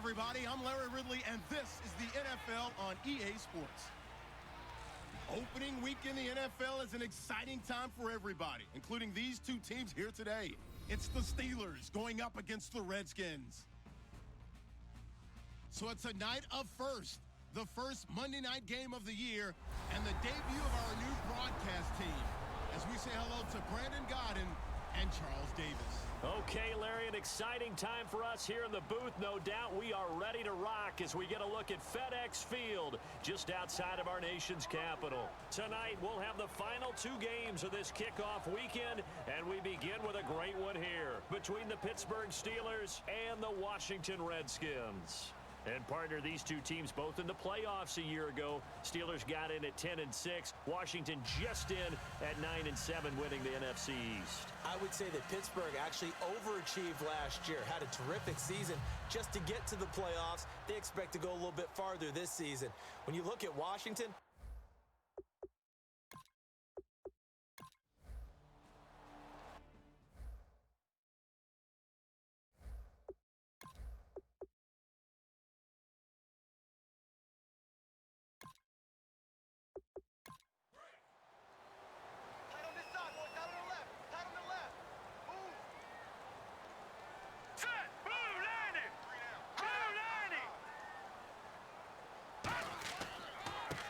everybody. I'm Larry Ridley, and this is the NFL on EA Sports. Opening week in the NFL is an exciting time for everybody, including these two teams here today. It's the Steelers going up against the Redskins. So it's a night of first, the first Monday night game of the year, and the debut of our new broadcast team, as we say hello to Brandon Godden and Charles Davis. Okay, Larry, an exciting time for us here in the booth. No doubt we are ready to rock as we get a look at FedEx Field just outside of our nation's capital. Tonight, we'll have the final two games of this kickoff weekend, and we begin with a great one here between the Pittsburgh Steelers and the Washington Redskins. And partner, these two teams both in the playoffs a year ago. Steelers got in at 10-6. Washington just in at 9-7, winning the NFC East. I would say that Pittsburgh actually overachieved last year, had a terrific season just to get to the playoffs. They expect to go a little bit farther this season. When you look at Washington,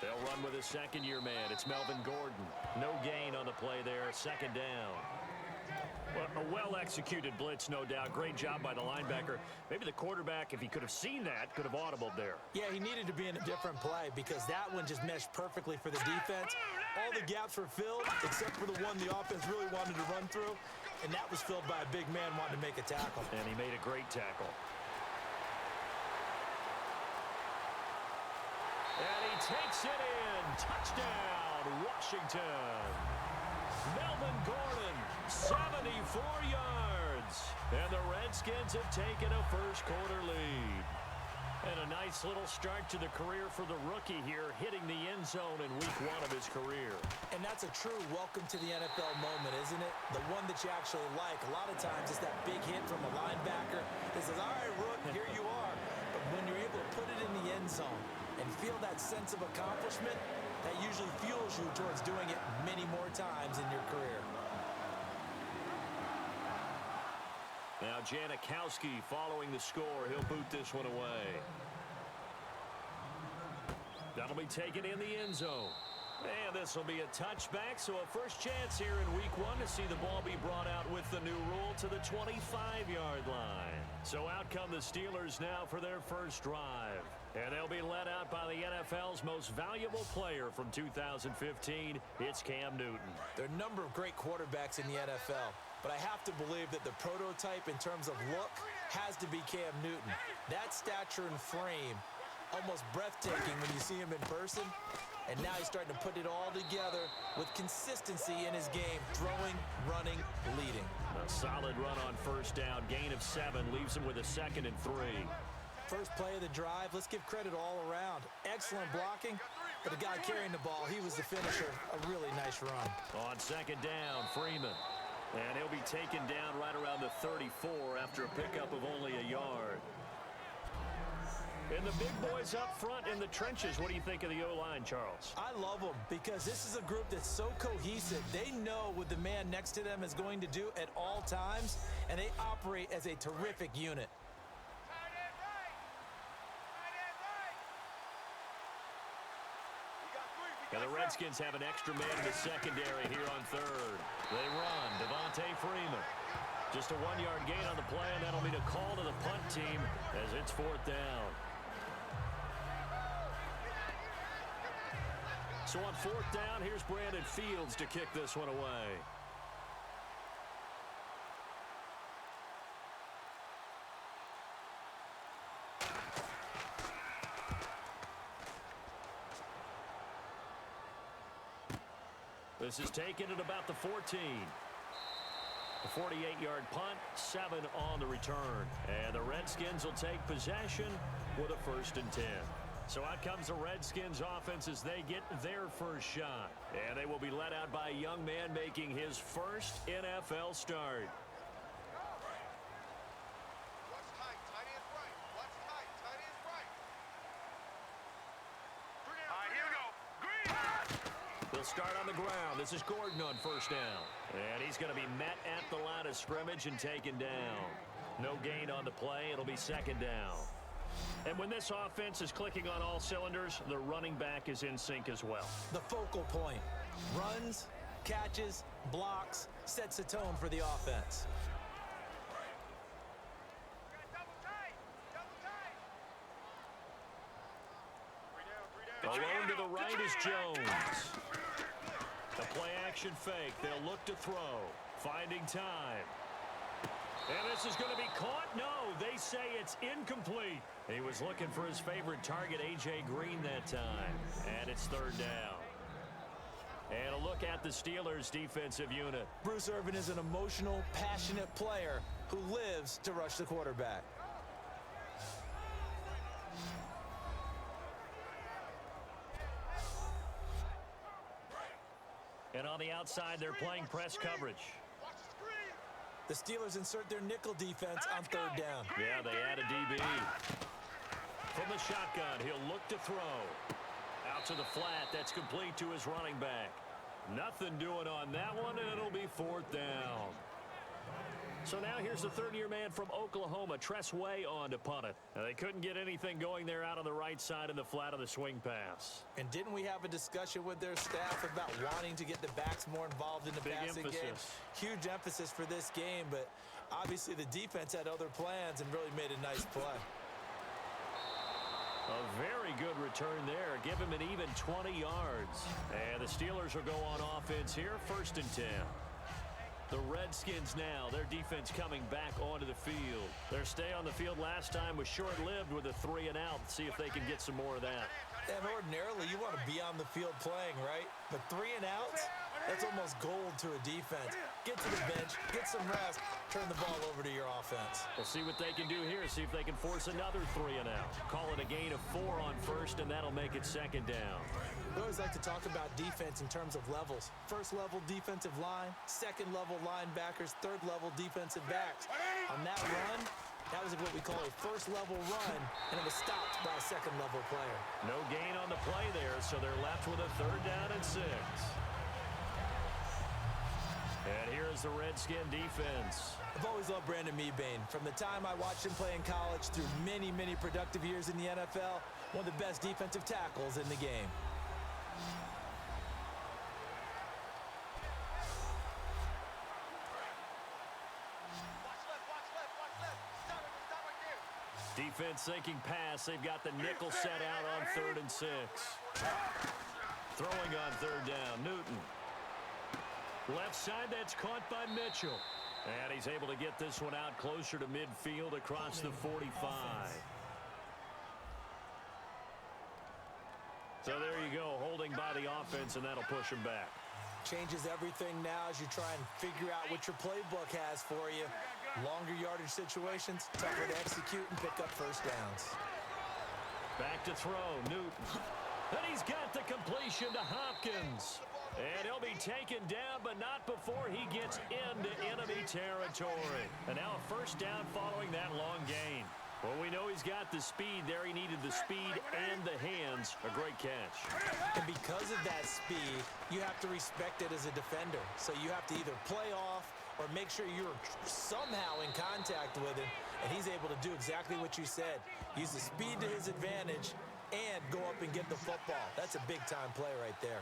they'll run with a second-year man. It's Melvin Gordon. No gain on the play there. Second down. Well, a well-executed blitz, no doubt. Great job by the linebacker. Maybe the quarterback, if he could have seen that, could have audibled there. yeah, he needed to be in a different play because that one just meshed perfectly for the defense. All the gaps were filled except for the one the offense really wanted to run through, and that was filled by a big man wanting to make a tackle. And he made a great tackle. And he takes it in. Touchdown, Washington. Melvin Gordon, 74 yards. And the Redskins have taken a first-quarter lead. And a nice little start to the career for the rookie here, hitting the end zone in week one of his career. And that's a true welcome to the NFL moment, isn't it? The one that you actually like. A lot of times it's that big hit from a linebacker that says, all right, Rook, here you are. But when you're able to put it in the end zone and feel that sense of accomplishment, that usually fuels you towards doing it many more times in your career. Now Janikowski following the score. He'll boot this one away. That'll be taken in the end zone. And this will be a touchback, so a first chance here in week one to see the ball be brought out with the new rule to the 25-yard line. So out come the Steelers now for their first drive. And they'll be led out by the NFL's most valuable player from 2015. It's Cam Newton. There are a number of great quarterbacks in the NFL, but I have to believe that the prototype in terms of look has to be Cam Newton. That stature and frame, almost breathtaking when you see him in person. And now he's starting to put it all together with consistency in his game, throwing, running, leading. A solid run on first down. Gain of 7 leaves him with a 2nd and 3. First play of the drive, let's give credit all around. Excellent blocking, but the guy carrying the ball, he was the finisher. A really nice run. On second down, Freeman. And he'll be taken down right around the 34 after a pickup of only a yard. And the big boys up front in the trenches. What do you think of the O-line, Charles? I love them because this is a group that's so cohesive. They know what the man next to them is going to do at all times, and they operate as a terrific unit. And the Redskins have an extra man in the secondary here on third. They run. Devontae Freeman. Just a 1-yard gain on the play, and that'll be a call to the punt team as it's fourth down. So on fourth down, here's Brandon Fields to kick this one away. This is taken at about the 14. A 48-yard punt, 7 on the return. And the Redskins will take possession with a 1st and 10. So out comes the Redskins offense as they get their first shot. And they will be led out by a young man making his first NFL start. Watch tight, tight end right. Watch tight, tight He'll start on the ground. This is Gordon on first down. And he's going to be met at the line of scrimmage and taken down. No gain on the play. It'll be second down. And when this offense is clicking on all cylinders, the running back is in sync as well. The focal point. Runs, catches, blocks, sets the tone for the offense. Alone to the right is Jones. The play action fake. They'll look to throw. Finding time. And this is going to be caught. No, they say it's incomplete. He was looking for his favorite target, A.J. Green, that time. And it's third down. And a look at the Steelers' defensive unit. Bruce Irvin is an emotional, passionate player who lives to rush the quarterback. And on the outside, they're playing press coverage. The Steelers insert their nickel defense on third down. Yeah, they add a DB. From the shotgun, he'll look to throw. Out to the flat, that's complete to his running back. Nothing doing on that one, and it'll be fourth down. So now here's the third-year man from Oklahoma, Tress Way, on to punt it. Now, they couldn't get anything going there out on the right side in the flat of the swing pass. And didn't we have a discussion with their staff about wanting to get the backs more involved in the passing game? Huge emphasis for this game, but obviously the defense had other plans and really made a nice play. A very good return there. Give him an even 20 yards. And the Steelers will go on offense here, 1st and 10. The Redskins now, their defense coming back onto the field. Their stay on the field last time was short-lived with a 3-and-out. See if they can get some more of that. And ordinarily, you want to be on the field playing, right? But 3-and-outs, that's almost gold to a defense. Get to the bench, get some rest, turn the ball over to your offense. We'll see what they can do here. See if they can force another 3-and-out. Call it a gain of 4 on first, and that'll make it second down. We always like to talk about defense in terms of levels. First level defensive line, second level linebackers, third level defensive backs. On that run, that was what we call a first level run, and it was stopped by a second level player. No gain on the play there, so they're left with a 3rd down and 6. And here's the Redskin defense. I've always loved Brandon Mebane. From the time I watched him play in college through many, many productive years in the NFL, one of the best defensive tackles in the game. Defense sinking pass. They've got the nickel set out on 3rd and 6. Throwing on 3rd down, Newton. Left side, that's caught by Mitchell. And he's able to get this one out closer to midfield across the 45. So there you go, holding by the offense, and that'll push him back. Changes everything now as you try and figure out what your playbook has for you. Longer yardage situations, tougher to execute and pick up first downs. Back to throw, Newton. And he's got the completion to Hopkins. And he'll be taken down, but not before he gets into enemy territory. And now a first down following that long gain. Well, we know he's got the speed there. He needed the speed and the hands. A great catch. And because of that speed, you have to respect it as a defender. So you have to either play off or make sure you're somehow in contact with him, and he's able to do exactly what you said. Use the speed to his advantage and go up and get the football. That's a big-time play right there.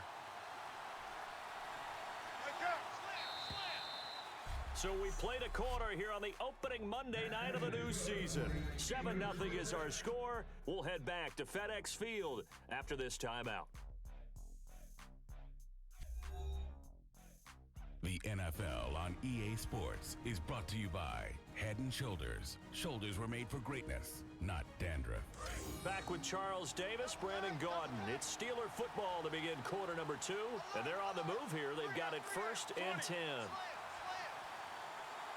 So we played a quarter here on the opening Monday night of the new season. 7-0 is our score. We'll head back to FedEx Field after this timeout. The NFL on EA Sports is brought to you by Head & Shoulders. Shoulders were made for greatness, not dandruff. Back with Charles Davis, Brandon Gaudin. It's Steeler football to begin quarter number 2. And they're on the move here. They've got it 1st and 10.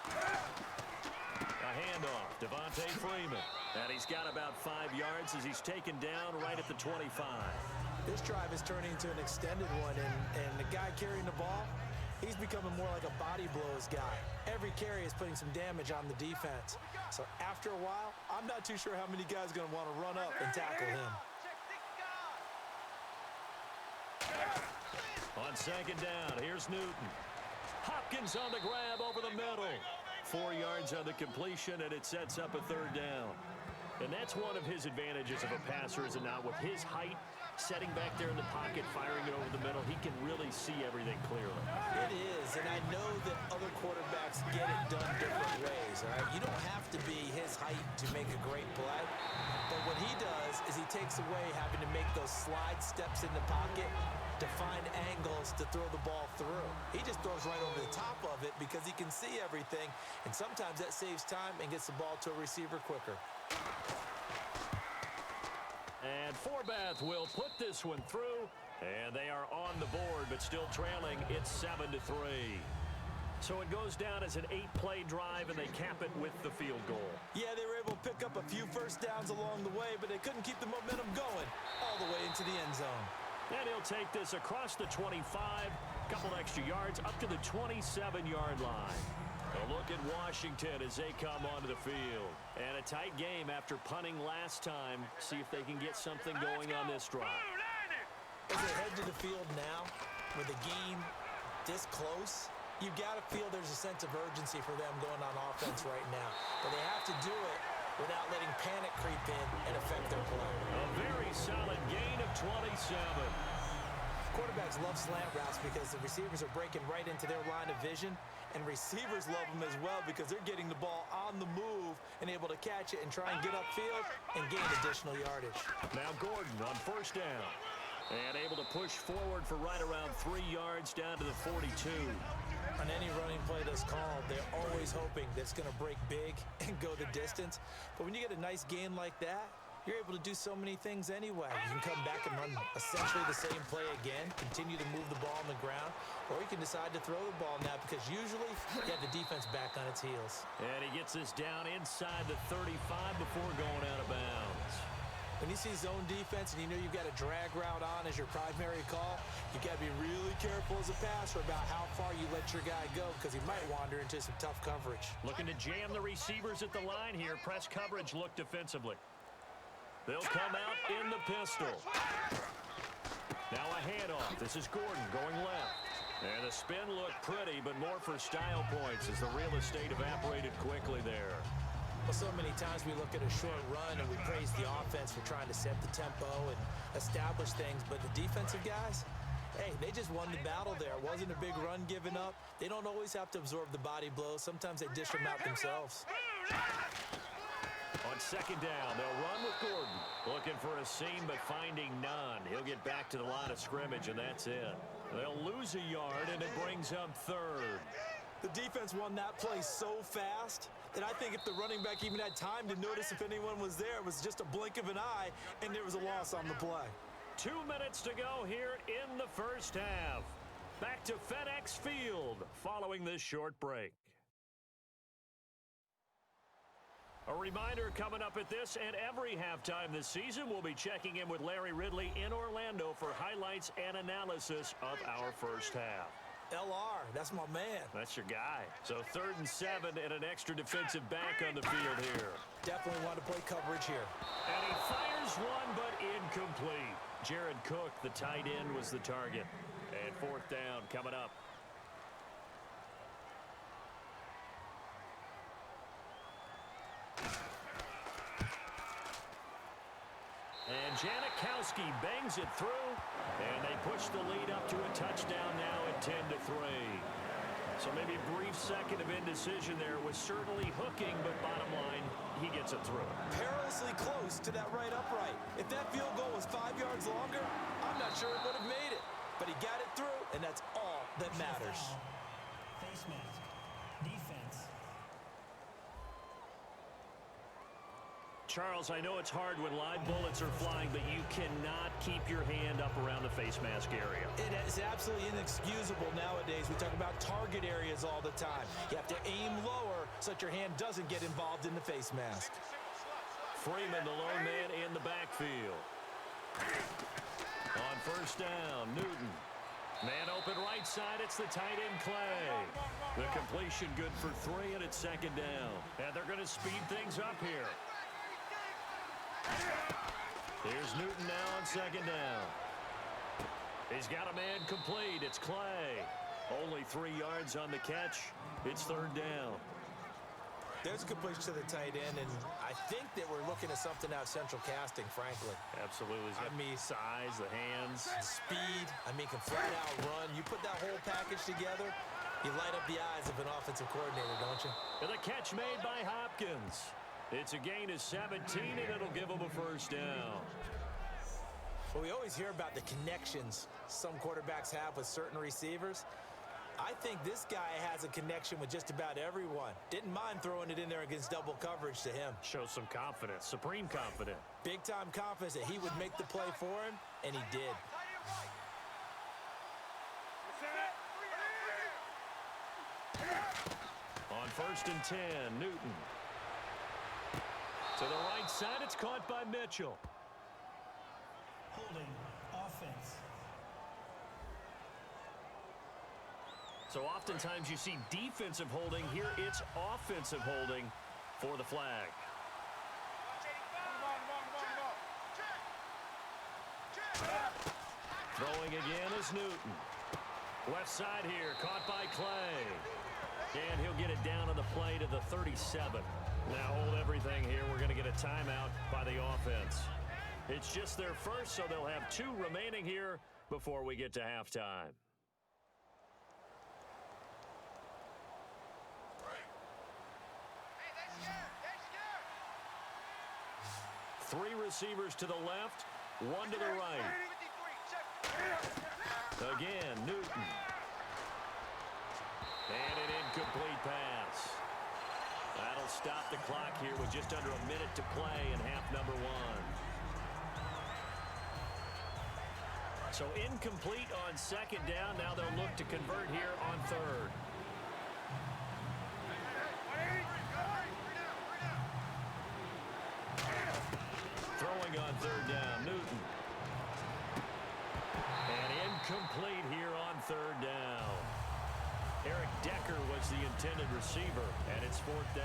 A handoff, Devontae Freeman. And he's got about 5 yards as he's taken down right at the 25. This drive is turning into an extended one, and the guy carrying the ball, he's becoming more like a body blows guy. Every carry is putting some damage on the defense. So after a while, I'm not too sure how many guys are going to want to run up and tackle him. On second down, here's Newton. Hopkins on the grab over the middle. 4 yards on the completion, and it sets up a third down. And that's one of his advantages of a passer, is it not? With his height, setting back there in the pocket, firing it over the middle, he can really see everything clearly. It is, and I know that other quarterbacks get it done different ways, all right? You don't have to be his height to make a great play, but what he does is he takes away having to make those slide steps in the pocket to find angles to throw the ball through. He just throws right over the top of it because he can see everything, and sometimes that saves time and gets the ball to a receiver quicker. And Forbath will put this one through, and they are on the board, but still trailing. It's 7-3. So it goes down as an 8-play drive, and they cap it with the field goal. Yeah, they were able to pick up a few first downs along the way, but they couldn't keep the momentum going all the way into the end zone. And he'll take this across the 25, couple extra yards, up to the 27-yard line. A look at Washington as they come onto the field. And a tight game after punting last time. See if they can get something going on this drive. As they head to the field now, with the game this close, you've got to feel there's a sense of urgency for them going on offense right now. But they have to do it without letting panic creep in and affect their play. A very solid gain of 27. Quarterbacks love slant routes because the receivers are breaking right into their line of vision, and receivers love them as well because they're getting the ball on the move and able to catch it and try and get upfield and gain additional yardage. Now Gordon on first down, and able to push forward for right around 3 yards down to the 42. On any running play that's called, they're always hoping that it's going to break big and go the distance. But when you get a nice gain like that, you're able to do so many things anyway. You can come back and run essentially the same play again, continue to move the ball on the ground, or you can decide to throw the ball now because usually you have the defense back on its heels. And he gets this down inside the 35 before going out of bounds. When you see zone defense and you know you've got a drag route on as your primary call, you got to be really careful as a passer about how far you let your guy go because he might wander into some tough coverage. Looking to jam the receivers at the line here. Press coverage look defensively. They'll come out in the pistol. Now a handoff. This is Gordon going left. And the spin looked pretty, but more for style points as the real estate evaporated quickly there. Well, so many times we look at a short run and we praise the offense for trying to set the tempo and establish things, but the defensive guys, hey, they just won the battle there. It wasn't a big run given up. They don't always have to absorb the body blows. Sometimes they dish them out themselves. On second down, they'll run with Gordon. Looking for a seam, but finding none. He'll get back to the line of scrimmage, and that's it. They'll lose a yard, and it brings up third. The defense won that play so fast that I think if the running back even had time to notice if anyone was there, it was just a blink of an eye, and there was a loss on the play. 2 minutes to go here in the first half. Back to FedEx Field following this short break. A reminder coming up at this and every halftime this season, we'll be checking in with Larry Ridley in Orlando for highlights and analysis of our first half. LR, that's my man. That's your guy. So 3rd and 7 and an extra defensive back on the field here. Definitely want to play coverage here. And he fires one, but incomplete. Jared Cook, the tight end, was the target. And 4th down coming up. And Janikowski bangs it through, and they push the lead up to a touchdown now at 10-3. So maybe a brief second of indecision there was certainly hooking, but bottom line, he gets it through. Perilously close to that right upright. If that field goal was 5 yards longer, I'm not sure it would have made it. But he got it through, and that's all that matters. Face mask. Defense. Charles, I know it's hard when live bullets are flying, but you cannot keep your hand up around the face mask area. It is absolutely inexcusable nowadays. We talk about target areas all the time. You have to aim lower so that your hand doesn't get involved in the face mask. Freeman, the lone man in the backfield. On first down, Newton. Man open right side, it's the tight end Clay. The completion good for 3, and it's 2nd down. And they're going to speed things up here. Here's Newton now on 2nd down. He's got a man complete. It's Clay. Only 3 yards on the catch. It's third down. There's a completion to the tight end, and I think that we're looking at something out of central casting, frankly. Absolutely. He's got size, the hands. Speed. I mean, can flat out run. You put that whole package together, you light up the eyes of an offensive coordinator, don't you? And the catch made by Hopkins. It's a gain of 17, and it'll give him a first down. Well, we always hear about the connections some quarterbacks have with certain receivers. I think this guy has a connection with just about everyone. Didn't mind throwing it in there against double coverage to him. Shows some confidence, supreme confidence. Big-time confidence that he would make the play for him, and he did. On 1st and 10, Newton. To the right side, it's caught by Mitchell. Holding. Offense. So oftentimes you see defensive holding. Here it's offensive holding for the flag. Throwing again is Newton. Left side here, caught by Clay. And he'll get it down on the play to the 37. Now hold everything here. We're going to get a timeout by the offense. It's just their first, so they'll have 2 remaining here before we get to halftime. Three receivers to the left, 1 to the right. Again, Newton. And an incomplete pass. That'll stop the clock here with just under a minute to play in half number 1. So incomplete on 2nd down. Now they'll look to convert here on 3rd. Throwing on 3rd down, Newton. And incomplete here on 3rd down. Eric Decker was the intended receiver, and it's 4th down.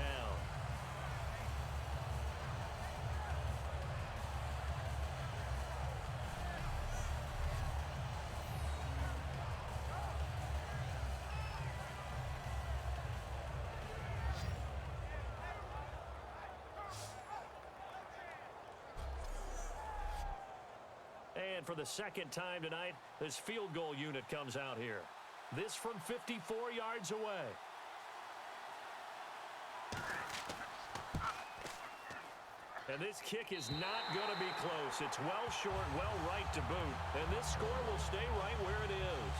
And for the 2nd time tonight, this field goal unit comes out here. This from 54 yards away. And this kick is not going to be close. It's well short, well right to boot. And this score will stay right where it is.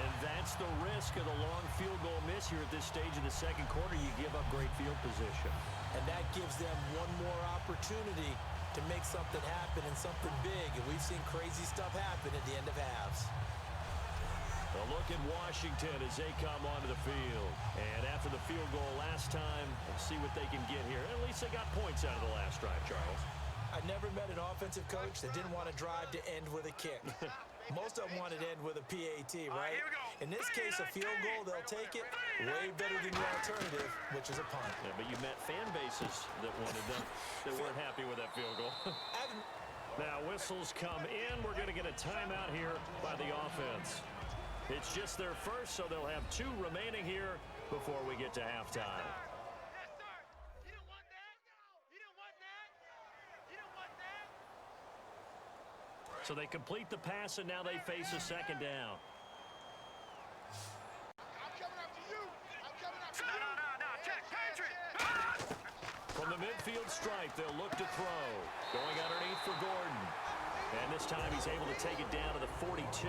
And that's the risk of the long field goal miss here at this stage of the 2nd quarter. You give up great field position. And that gives them one more opportunity to make something happen and something big. And we've seen crazy stuff happen at the end of halves. A look at Washington as they come onto the field. And after the field goal last time, we'll see what they can get here. At least they got points out of the last drive, Charles. I never met an offensive coach that didn't want to drive to end with a kick. Most of them wanted to end with a PAT, right? In this case, a field goal, they'll take it way better than the alternative, which is a punt. Yeah, but you met fan bases that wanted them, that weren't happy with that field goal. Now, whistles come in. We're going to get a timeout here by the offense. It's just their first, so they'll have 2 remaining here before we get to halftime. So they complete the pass, and now they face a 2nd down. From the midfield stripe, they'll look to throw. Going underneath for Gordon. And this time he's able to take it down to the 42.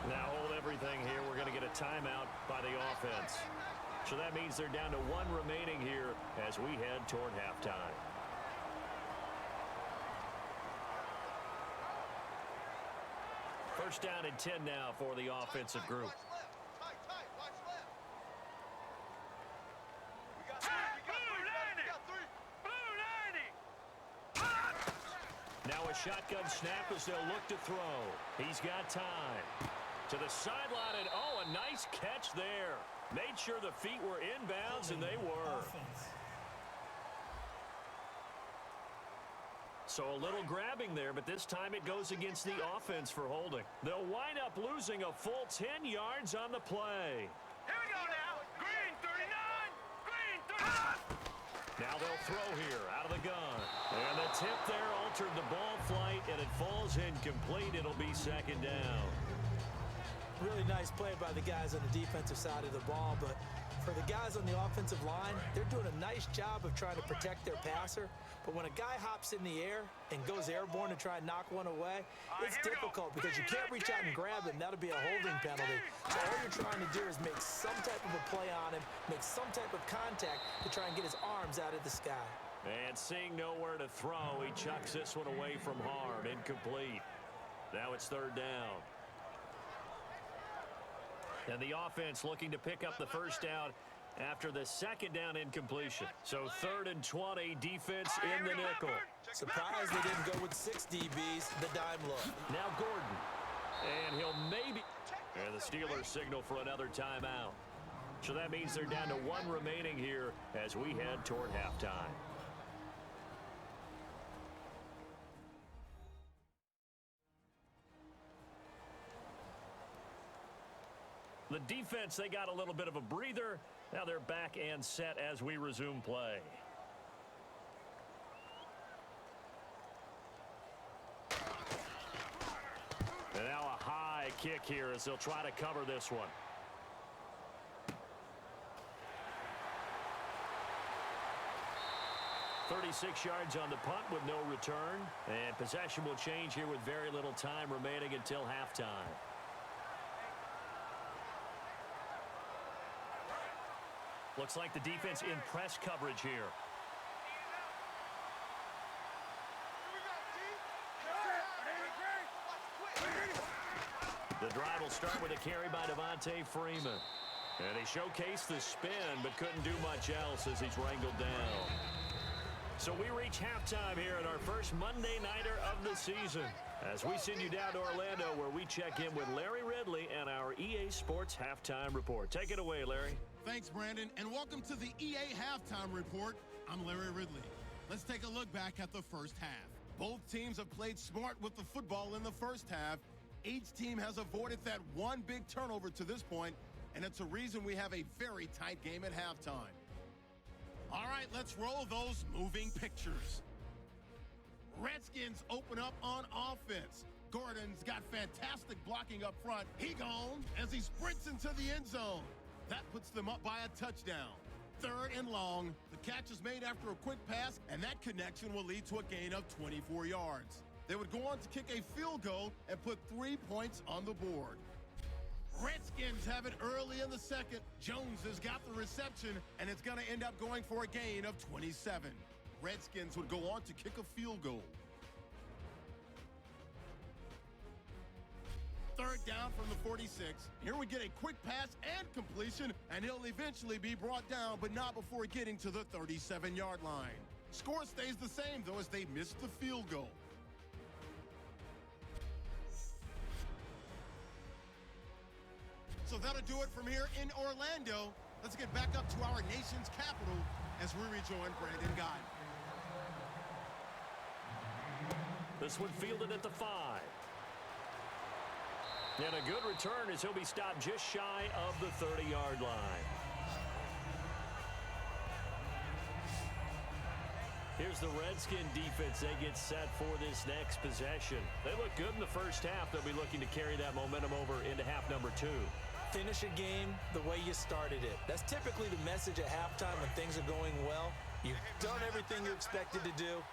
Now hold everything here. We're going to get a timeout by the offense. So that means they're down to 1 remaining here as we head toward halftime. First down and 10 now for the offensive group. Now a shotgun snap as they'll look to throw. He's got time. To the sideline, and oh, a nice catch there. Made sure the feet were inbounds, and they were. So a little grabbing there, but this time it goes against the offense for holding. They'll wind up losing a full 10 yards on the play. Here we go now. Green 39. Green 39. Now they'll throw here out of the gun. And the tip there altered the ball flight, and it falls incomplete. It'll be second down. Really nice play by the guys on the defensive side of the ball, but for the guys on the offensive line, they're doing a nice job of trying to protect their passer. But when a guy hops in the air and goes airborne to try and knock one away, it's difficult because you can't reach out and grab him. That'll be a holding penalty. So all you're trying to do is make some type of a play on him, make some type of contact to try and get his arms out of the sky. And seeing nowhere to throw, he chucks this one away from hard, incomplete. Now it's third down. And the offense looking to pick up the first down after the second down incompletion. So 3rd and 20, defense in the nickel. Surprised they didn't go with 6 DBs, the dime look. Now Gordon. And he'll maybe... And the Steelers signal for another timeout. So that means they're down to 1 remaining here as we head toward halftime. The defense, they got a little bit of a breather. Now they're back and set as we resume play. And now a high kick here as they'll try to cover this one. "36 yards on the punt with no return. And possession will change here with very little time remaining until halftime. Looks like the defense in press coverage here. The drive will start with a carry by Devontae Freeman. And he showcased the spin, but couldn't do much else as he's wrangled down. So we reach halftime here in our first Monday Nighter of the season, as we send you down to Orlando, where we check in with Larry Ridley and our EA Sports Halftime Report. Take it away, Larry. Thanks, Brandon, and welcome to the EA Halftime Report. I'm Larry Ridley. Let's take a look back at the first half. Both teams have played smart with the football in the first half. Each team has avoided that one big turnover to this point, and it's a reason we have a very tight game at halftime. All right, let's roll those moving pictures. Redskins open up on offense. Gordon's got fantastic blocking up front. He gone as he sprints into the end zone. That puts them up by a touchdown. 3rd and long. The catch is made after a quick pass, and that connection will lead to a gain of 24 yards. They would go on to kick a field goal and put 3 points on the board. Redskins have it early in the second. Jones has got the reception, and it's going to end up going for a gain of 27. Redskins would go on to kick a field goal. 3rd down from the 46. Here we get a quick pass and completion, and he'll eventually be brought down, but not before getting to the 37-yard line. Score stays the same, though, as they missed the field goal. So that'll do it from here in Orlando. Let's get back up to our nation's capital as we rejoin Brandon Guy. This one fielded at the 5. And a good return as he'll be stopped just shy of the 30-yard line. Here's the Redskin defense. They get set for this next possession. They look good in the first half. They'll be looking to carry that momentum over into half number 2. Finish a game the way you started it. That's typically the message at halftime when things are going well. You've done everything you expected to do.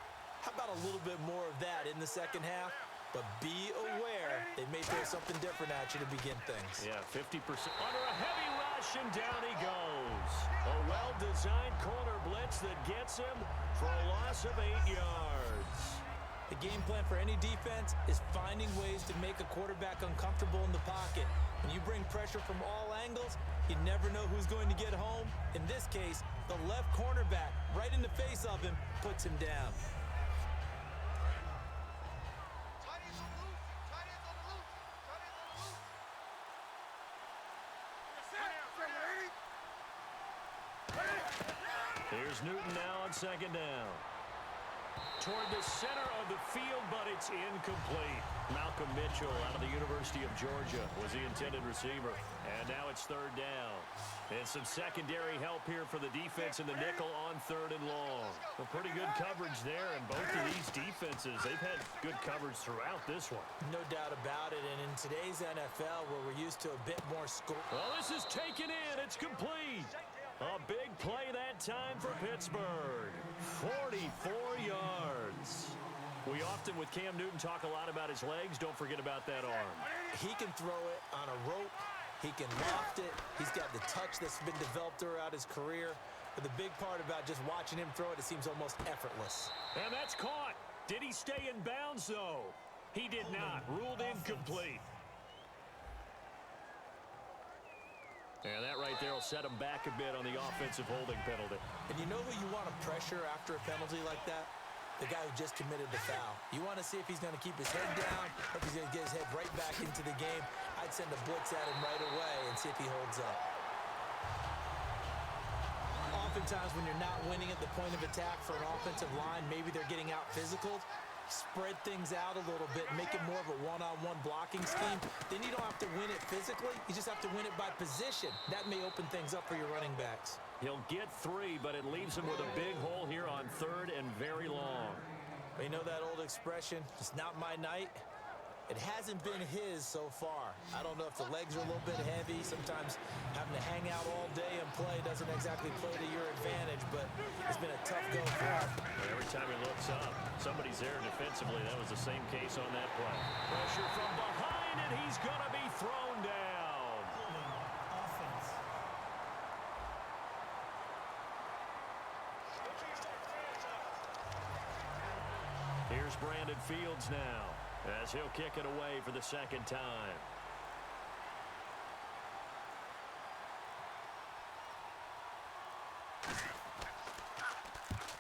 How about a little bit more of that in the second half? But be aware they may throw something different at you to begin things. Yeah, 50% under a heavy rush, and down he goes. A well-designed corner blitz that gets him for a loss of 8 yards. The game plan for any defense is finding ways to make a quarterback uncomfortable in the pocket. When you bring pressure from all angles, you never know who's going to get home. In this case, the left cornerback, right in the face of him, puts him down. Here's Newton now on 2nd down. Toward the center of the field, but it's incomplete. Malcolm Mitchell out of the University of Georgia was the intended receiver. And now it's third down. And some secondary help here for the defense in the nickel on third and long. A pretty good coverage there, and both of these defenses, they've had good coverage throughout this one. No doubt about it, and in today's NFL, where we're used to a bit more score. Well, this is taken in. It's complete. A big play that time for Pittsburgh. 44 yards. We often, with Cam Newton, talk a lot about his legs. Don't forget about that arm. He can throw it on a rope. He can loft it. He's got the touch that's been developed throughout his career. But the big part about just watching him throw it, it seems almost effortless. And that's caught. Did he stay in bounds, though? He did not. Ruled incomplete. And that right there will set him back a bit on the offensive holding penalty. And you know who you want to pressure after a penalty like that? The guy who just committed the foul. You want to see if he's going to keep his head down or if he's going to get his head right back into the game. I'd send a blitz at him right away and see if he holds up. Oftentimes when you're not winning at the point of attack for an offensive line, maybe they're getting out physical. Spread things out a little bit, make it more of a one-on-one blocking scheme. Then you don't have to win it physically. You just have to win it by position. That may open things up for your running backs. He'll get 3, but it leaves him with a big hole here on third and very long. You know that old expression, it's not my night? It hasn't been his so far. I don't know if the legs are a little bit heavy. Sometimes having to hang out all day and play doesn't exactly play to your advantage, but it's been a tough go for him. Every time he looks up, somebody's there defensively. That was the same case on that play. Pressure from behind, and he's going to be thrown down. Offense. Here's Brandon Fields now, as he'll kick it away for the second time.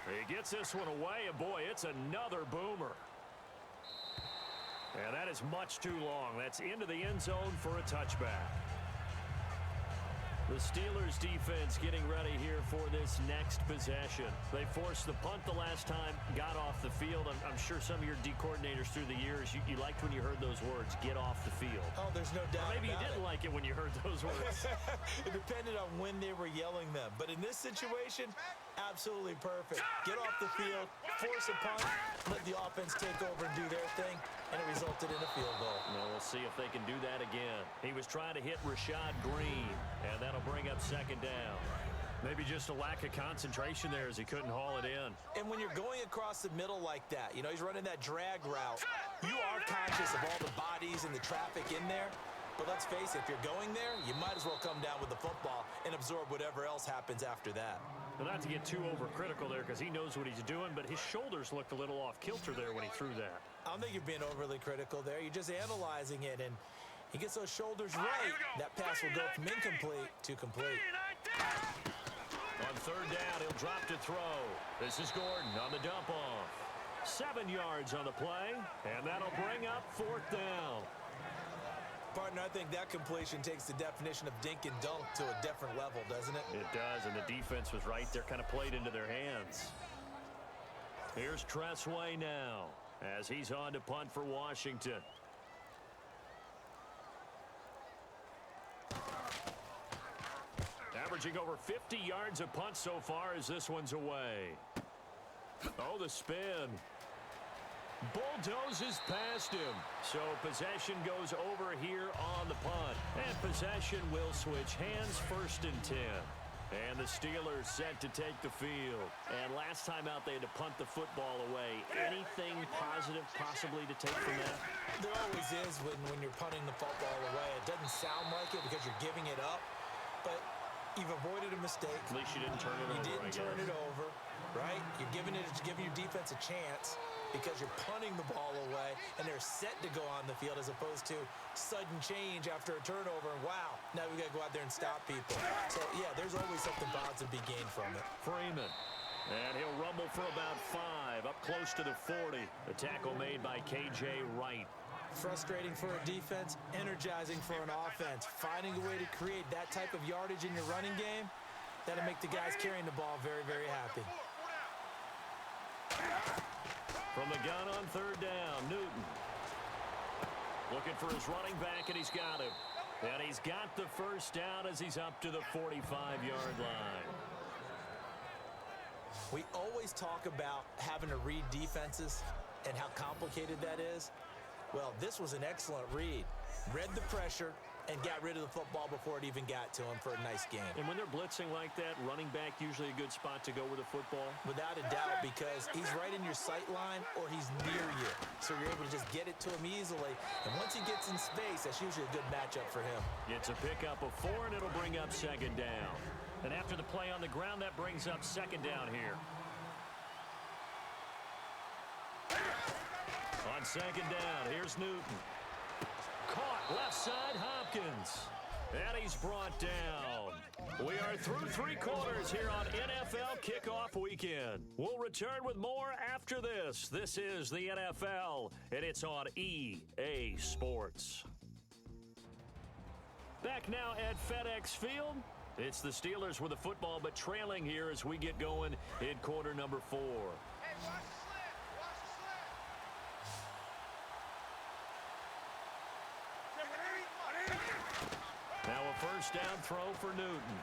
He gets this one away, and boy, it's another boomer. And that is much too long. That's into the end zone for a touchback. The Steelers defense getting ready here for this next possession. They forced the punt the last time, got off the field. I'm sure some of your D coordinators through the years, you liked when you heard those words, get off the field. Oh, there's no doubt Or maybe you about didn't like it when you heard those words. It depended on when they were yelling them. But in this situation, absolutely perfect. Get off the field, force a punt, let the offense take over and do their thing, and it resulted in a field goal. Well, we'll see if they can do that again. He was trying to hit Rashad Green, and that'll bring up second down. Maybe just a lack of concentration there as he couldn't haul it in. And when you're going across the middle like that, you know, he's running that drag route, you are conscious of all the bodies and the traffic in there. But let's face it, if you're going there, you might as well come down with the football and absorb whatever else happens after that. Well, not to get too overcritical there because he knows what he's doing, but his shoulders looked a little off kilter there when he threw that. I don't think you're being overly critical there. You're just analyzing it, and he gets those shoulders right. That pass will go from incomplete to complete. On third down, he'll drop to throw. This is Gordon on the dump off. 7 yards on the play, and that'll bring up fourth down. Partner, I think that completion takes the definition of dink and dunk to a different level, doesn't it? It does, and the defense was right there, kind of played into their hands. Here's Tressway now, as he's on to punt for Washington. Averaging over 50 yards a punt so far as this one's away. Oh, the spin. Bulldozes past him. So possession goes over here on the punt. And possession will switch hands, 1st and 10. And the Steelers set to take the field. And last time out, they had to punt the football away. Anything positive possibly to take from that? There always is when you're punting the football away. It doesn't sound like it because you're giving it up, but you've avoided a mistake. At least you didn't turn it over. You didn't turn it over, right? You're giving your defense a chance because you're punting the ball away and they're set to go on the field as opposed to sudden change after a turnover. And wow, now we got to go out there and stop people. So, yeah, there's always something positive to be gained from it. Freeman. And he'll rumble for about 5, up close to the 40. The tackle made by K.J. Wright. Frustrating for a defense, energizing for an offense. Finding a way to create that type of yardage in your running game, that'll make the guys carrying the ball very, very happy. From the gun on third down, Newton. Looking for his running back, and he's got him. And he's got the first down as he's up to the 45-yard line. We always talk about having to read defenses and how complicated that is. Well, this was an excellent read. Read the pressure and got rid of the football before it even got to him for a nice game. And when they're blitzing like that, running back usually a good spot to go with the football? Without a doubt, because he's right in your sight line or he's near you. So you're able to just get it to him easily. And once he gets in space, that's usually a good matchup for him. It's a pickup of 4, and it'll bring up second down. And after the play on the ground, that brings up second down here. On second down, here's Newton. Caught left side, Hopkins. And he's brought down. We are through 3 quarters here on NFL Kickoff Weekend. We'll return with more after this. This is the NFL, and it's on EA Sports. Back now at FedEx Field. It's the Steelers with the football, but trailing here as we get going in quarter number 4. Hey, watch the slant. Now a first down throw for Newton.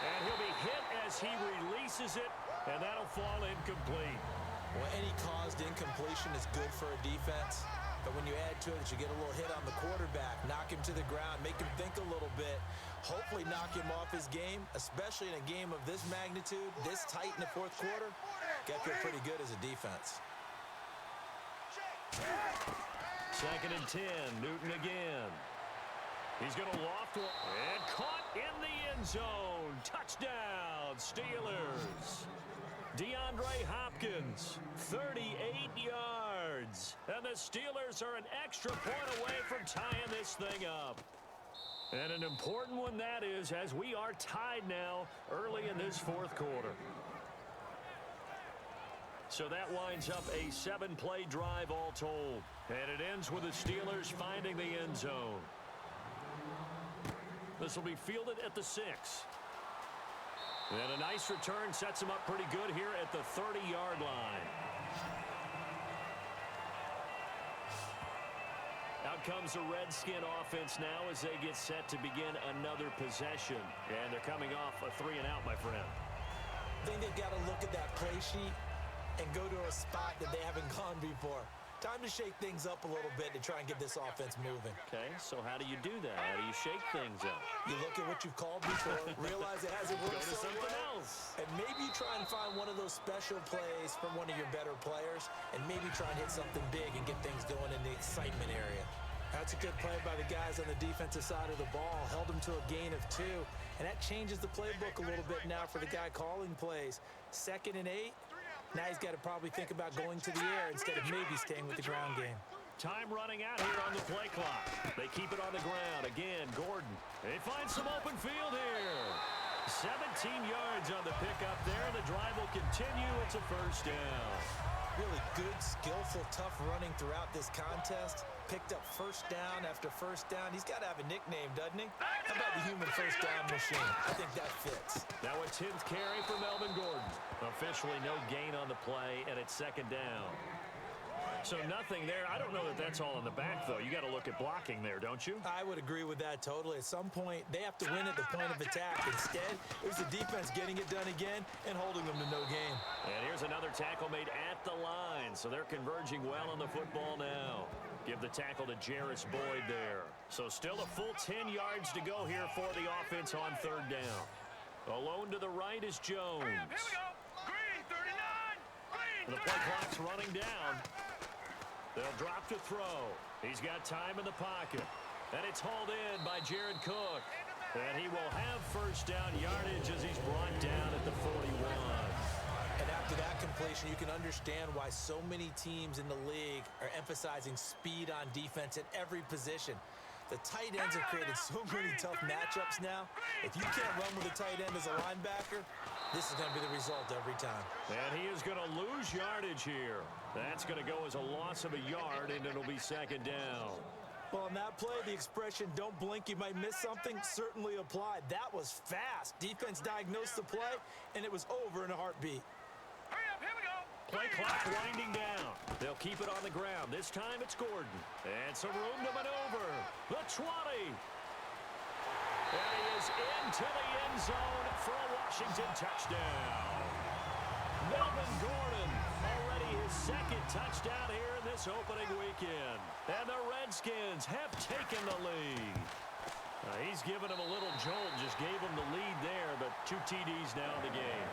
And he'll be hit as he releases it, and that'll fall incomplete. Well, any caused incompletion is good for a defense. But when you add to it that you get a little hit on the quarterback, knock him to the ground, make him think a little bit, hopefully knock him off his game, especially in a game of this magnitude, this tight in the fourth quarter, got to feel pretty good as a defense. Second and 10, Newton again. He's going to loft one and caught in the end zone. Touchdown, Steelers. DeAndre Hopkins, 38 yards. And the Steelers are an extra point away from tying this thing up. And an important one that is, as we are tied now early in this fourth quarter. So that winds up a 7-play drive all told. And it ends with the Steelers finding the end zone. This will be fielded at the 6. And a nice return sets him up pretty good here at the 30-yard line. Out comes the Redskin offense now as they get set to begin another possession. And they're coming off a 3-and-out, my friend. I think they've got to look at that play sheet and go to a spot that they haven't gone before. Time to shake things up a little bit to try and get this offense moving. Okay, so how do you do that? How do you shake things up? You look at what you've called before, realize it hasn't worked Go to so something well, else. and maybe try and find one of those special plays from one of your better players, and maybe try and hit something big and get things going in the excitement area. That's a good play by the guys on the defensive side of the ball. Held them to a gain of 2, and that changes the playbook a little bit now for the guy calling plays. 2nd and 8. Now he's got to probably think about going to the air instead of maybe staying with the ground game. Time running out here on the play clock. They keep it on the ground. Again, Gordon. They find some open field here. 17 yards on the pickup there. The drive will continue. It's a first down. Really good, skillful, tough running throughout this contest. Picked up first down after first down. He's got to have a nickname, doesn't he? How about the human first down machine? I think that fits. Now a 10th carry for Melvin Gordon. Officially no gain on the play, and it's second down. So nothing there. I don't know that that's all in the back, though. You got to look at blocking there, don't you? I would agree with that totally. At some point, they have to win at the point of attack. Instead, it was the defense getting it done again and holding them to no gain. And here's another tackle made at the line. So they're converging well on the football now. Give the tackle to Jarris Boyd there. So still a full 10 yards to go here for the offense on third down. Alone to the right is Jones. Here we go. Green, 39. Green, The play clock's running down. They'll drop to throw. He's got time in the pocket. And it's hauled in by Jared Cook. And he will have first down yardage as he's brought down at the 41. And after that completion, you can understand why so many teams in the league are emphasizing speed on defense at every position. The tight ends have created so many tough matchups now. If you can't run with a tight end as a linebacker, this is going to be the result every time. And he is going to lose yardage here. That's going to go as a loss of a yard, and it'll be second down. Well, on that play, the expression, don't blink, you might miss something, certainly applied. That was fast. Defense diagnosed the play, and it was over in a heartbeat. Hurry up, here we go. Play clock winding down. They'll keep it on the ground. This time it's Gordon. And some room to maneuver. The 20. And he is into the end zone for a Washington touchdown. Melvin Gordon, already his second touchdown here in this opening weekend. And the Redskins have taken the lead. He's given him a little jolt, just gave him the lead there, but 2 TDs now in the game.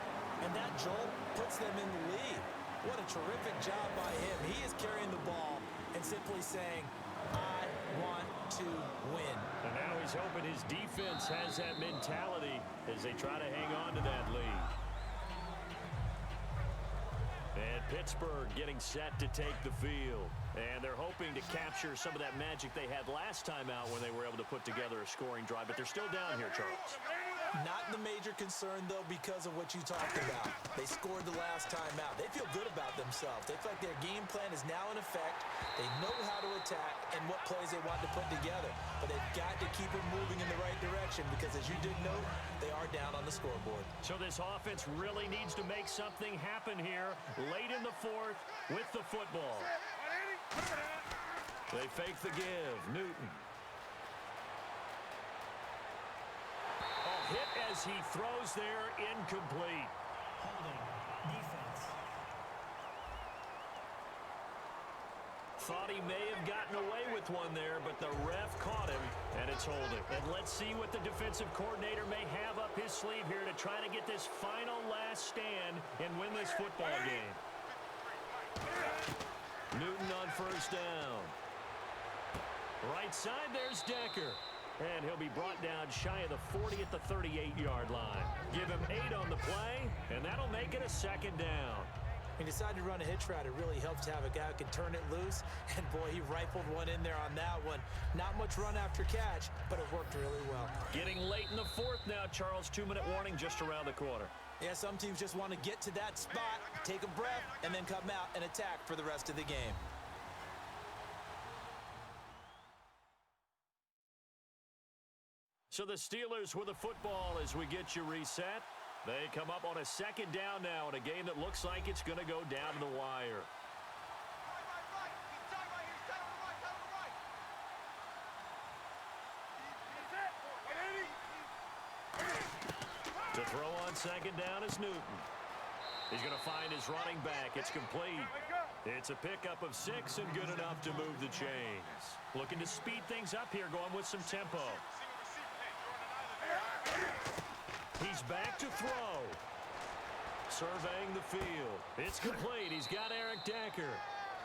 And that jolt puts them in the lead. What a terrific job by him. He is carrying the ball and simply saying, I want to win. And now he's hoping his defense has that mentality as they try to hang on to that lead. And Pittsburgh getting set to take the field. And they're hoping to capture some of that magic they had last time out when they were able to put together a scoring drive. But they're still down here, Charles. Not the major concern, though, because of what you talked about. They scored the last time out. They feel good about themselves. They feel like their game plan is now in effect. They know how to attack and what plays they want to put together. But they've got to keep it moving in the right direction because, as you did note, they are down on the scoreboard. So this offense really needs to make something happen here late in the fourth with the football. They fake the give. Newton. Hit as he throws there, incomplete. Holding. Defense. Thought he may have gotten away with one there, but the ref caught him, and it's holding. And let's see what the defensive coordinator may have up his sleeve here to try to get this final last stand and win this football game. Newton on first down. Right side, there's Decker. And he'll be brought down shy of the 40 at the 38-yard line. Give him 8 on the play, and that'll make it a second down. He decided to run a hitch route. It really helps to have a guy who can turn it loose. And, boy, he rifled one in there on that one. Not much run after catch, but it worked really well. Getting late in the fourth now, Charles. 2-minute warning just around the corner. Yeah, some teams just want to get to that spot, take a breath, and then come out and attack for the rest of the game. So the Steelers with the football as we get you reset. They come up on a second down now in a game that looks like it's going to go down to the wire. To throw on second down is Newton. He's going to find his running back. It's complete. It's a pickup of 6 and good enough to move the chains. Looking to speed things up here, going with some tempo. He's back to throw. Surveying the field. It's complete. He's got Eric Decker.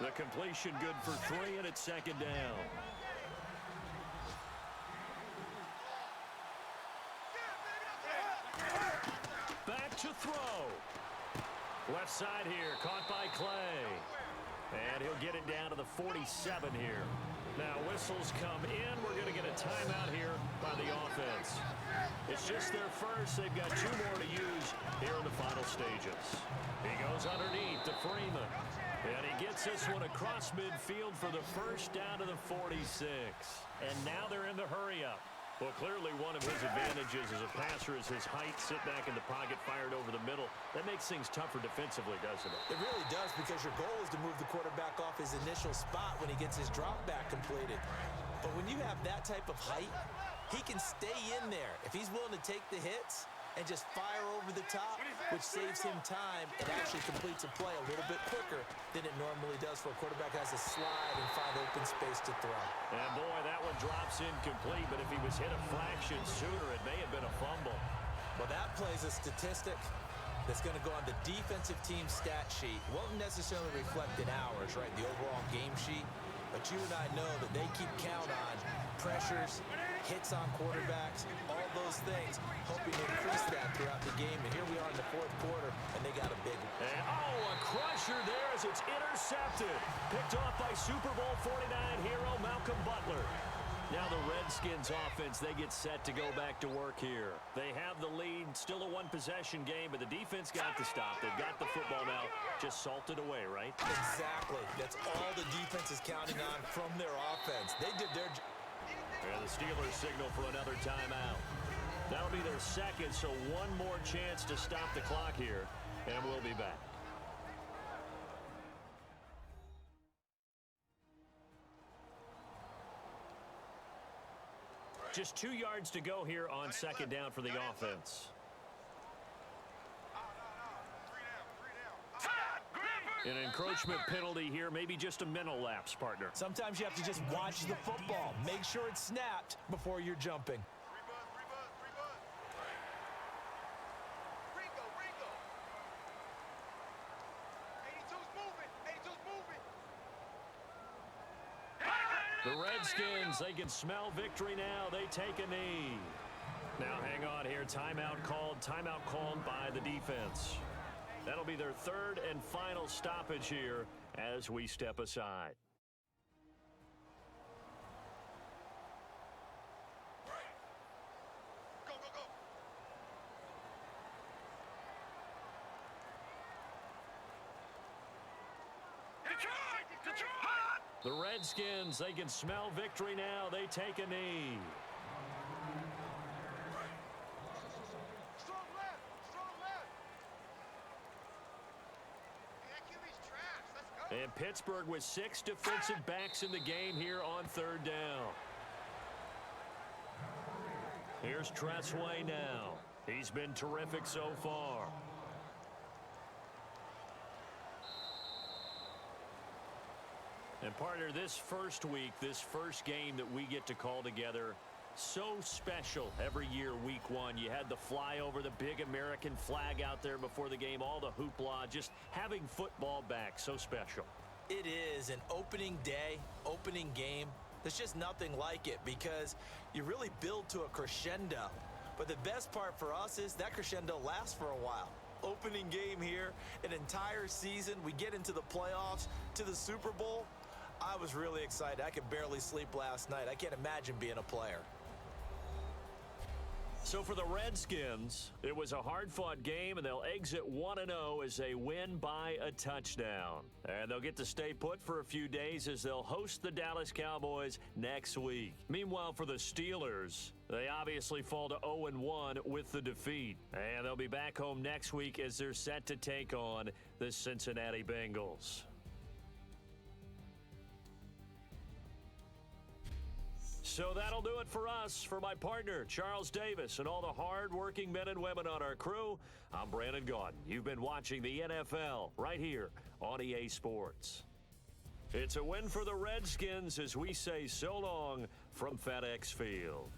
The completion good for 3, and it's second down. Back to throw. Left side here, caught by Clay. And he'll get it down to the 47 here. Now whistles come in. We're going to get a timeout here by the offense. It's just their first. They've got 2 more to use here in the final stages. He goes underneath to Freeman. And he gets this one across midfield for the first down to the 46. And now they're in the hurry-up. Well, clearly one of his advantages as a passer is his height. Sit back in the pocket, fired over the middle. That makes things tougher defensively, doesn't it? It really does, because your goal is to move the quarterback off his initial spot when he gets his drop back completed. But when you have that type of height, he can stay in there. If he's willing to take the hits and just fire over the top, which saves him time, it actually completes a play a little bit quicker than it normally does for a quarterback has to slide and find open space to throw. And boy, that one drops incomplete, but if he was hit a fraction sooner, it may have been a fumble. Well, that plays a statistic that's going to go on the defensive team stat sheet. Won't necessarily reflect in ours, right, the overall game sheet. But you and I know that they keep count on pressures, hits on quarterbacks, all those things, hoping to increase that throughout the game. And here we are in the fourth quarter, and they got a big one. And, a crusher there as it's intercepted. Picked off by Super Bowl 49 hero Malcolm Butler. Now the Redskins offense, they get set to go back to work here. They have the lead, still a one-possession game, but the defense got to stop. They've got the football now, just salted away, right? Exactly. That's all the defense is counting on from their offense. They did their job. And the Steelers signal for another timeout. That'll be their second, so one more chance to stop the clock here, and we'll be back. Just 2 yards to go here on second down for the offense. An encroachment penalty here, maybe just a mental lapse, partner. Sometimes you have to just watch the football. Make sure it's snapped before you're jumping. The Redskins, they can smell victory now. They take a knee. Now, hang on here. Timeout called by the defense. That'll be their third and final stoppage here as we step aside. Go, go, go. Detroit! Detroit! The Redskins, they can smell victory now. They take a knee. Strong left! Strong left! That QB's trash. Let's go. And Pittsburgh with 6 defensive backs in the game here on third down. Here's Tressway now. He's been terrific so far. And partner, this first week, this first game that we get to call together, so special every year, week 1. You had the flyover, the big American flag out there before the game, all the hoopla, just having football back, so special. It is an opening day, opening game. There's just nothing like it because you really build to a crescendo. But the best part for us is that crescendo lasts for a while. Opening game here, an entire season. We get into the playoffs, to the Super Bowl. I was really excited. I could barely sleep last night. I can't imagine being a player. So for the Redskins, it was a hard-fought game, and they'll exit 1-0 as they win by a touchdown. And they'll get to stay put for a few days as they'll host the Dallas Cowboys next week. Meanwhile, for the Steelers, they obviously fall to 0-1 with the defeat. And they'll be back home next week as they're set to take on the Cincinnati Bengals. So that'll do it for us. For my partner, Charles Davis, and all the hard-working men and women on our crew, I'm Brandon Gaudin. You've been watching the NFL right here on EA Sports. It's a win for the Redskins as we say so long from FedEx Field.